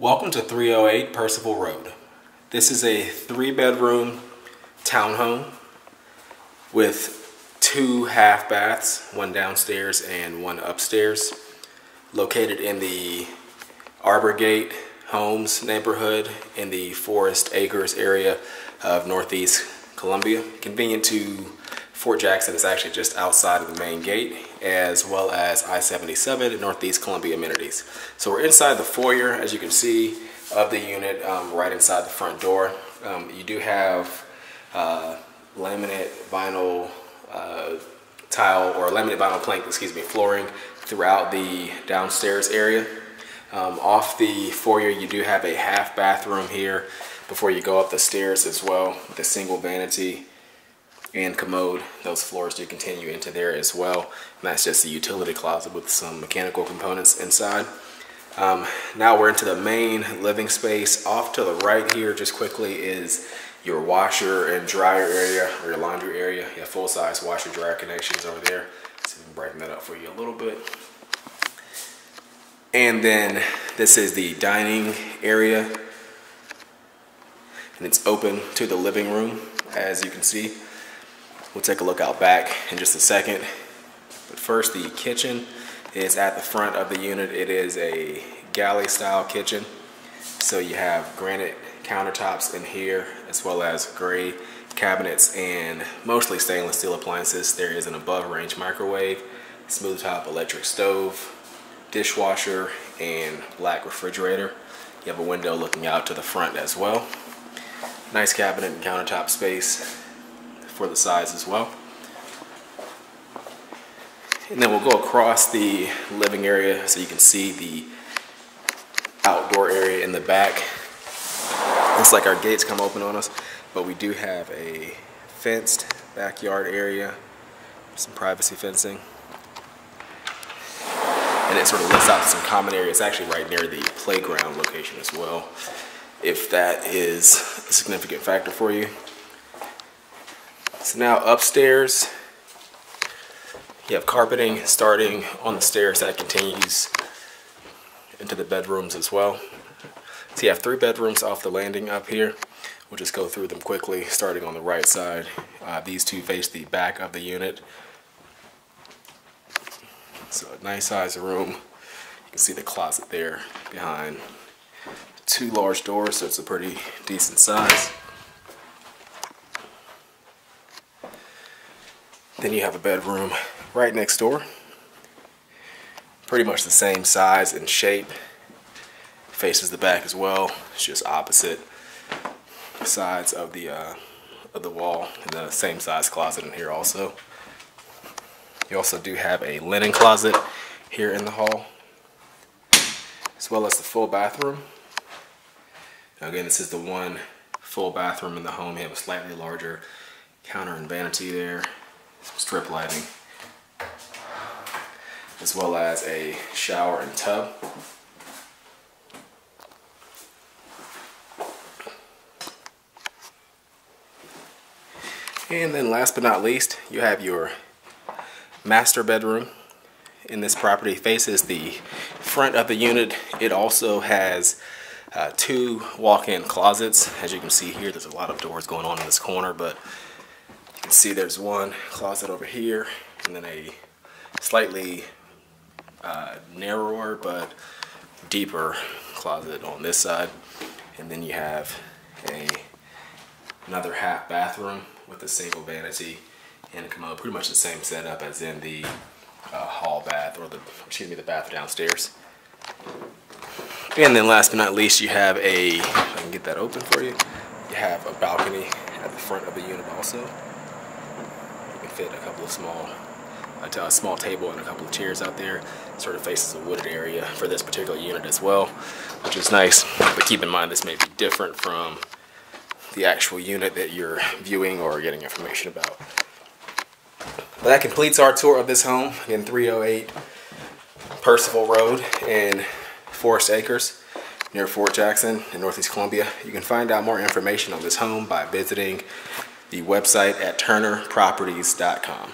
Welcome to 308 Percival Road. This is a 3-bedroom townhome with 2 half baths, one downstairs and one upstairs, located in the Arborwood Homes neighborhood in the Forest Acres area of Northeast Columbia. Convenient to Fort Jackson. Is actually just outside of the main gate, as well as I-77 and Northeast Columbia amenities. So we're inside the foyer, as you can see, of the unit, right inside the front door. You do have laminate vinyl tile, or laminate vinyl plank, excuse me, flooring throughout the downstairs area. Off the foyer, you do have a half bathroom here before you go up the stairs as well, with a single vanity and commode. Those floors do continue into there as well. And that's just a utility closet with some mechanical components inside. Now we're into the main living space. Off to the right here, just quickly, is your washer and dryer area, or your laundry area. You have full-size washer dryer connections over there. So we can brighten that up for you a little bit. And then this is the dining area, and it's open to the living room, as you can see. We'll take a look out back in just a second. But first, the kitchen is at the front of the unit. It is a galley-style kitchen. So you have granite countertops in here, as well as gray cabinets and mostly stainless steel appliances. There is an above-range microwave, smooth top electric stove, dishwasher, and black refrigerator. You have a window looking out to the front as well. Nice cabinet and countertop space for the size as well. And then we'll go across the living area so you can see the outdoor area in the back. Looks like our gates come open on us, but we do have a fenced backyard area, some privacy fencing. And it sort of lets out some common areas, actually right near the playground location as well, if that is a significant factor for you. So now upstairs, you have carpeting starting on the stairs that continues into the bedrooms as well. So you have 3 bedrooms off the landing up here. We'll just go through them quickly, starting on the right side. These 2 face the back of the unit. So a nice size room. You can see the closet there behind 2 large doors, so it's a pretty decent size. Then you have a bedroom right next door. Pretty much the same size and shape. Faces the back as well. It's just opposite sides of the wall, and the same size closet in here also. You also do have a linen closet here in the hall, as well as the full bathroom. Now again, this is the one full bathroom in the home. You have a slightly larger counter and vanity there, some strip lighting, as well as a shower and tub. And then last but not least, you have your master bedroom in this property. Faces the front of the unit. It also has 2 walk-in closets. As you can see here, there's a lot of doors going on in this corner, but you can see there's one closet over here, and then a slightly narrower but deeper closet on this side. And then you have another half bathroom with a single vanity and a commode. Pretty much the same setup as in the hall bath, or the bath downstairs. And then last but not least, you have if I can get that open for you, you have a balcony at the front of the unit also. You can fit a couple of a small table and a couple of chairs out there. Sort of faces a wooded area for this particular unit as well, which is nice. But keep in mind, this may be different from the actual unit that you're viewing or getting information about. But that completes our tour of this home in 308 Percival Road in Forest Acres near Fort Jackson in Northeast Columbia. You can find out more information on this home by visiting the website at turnerproperties.com.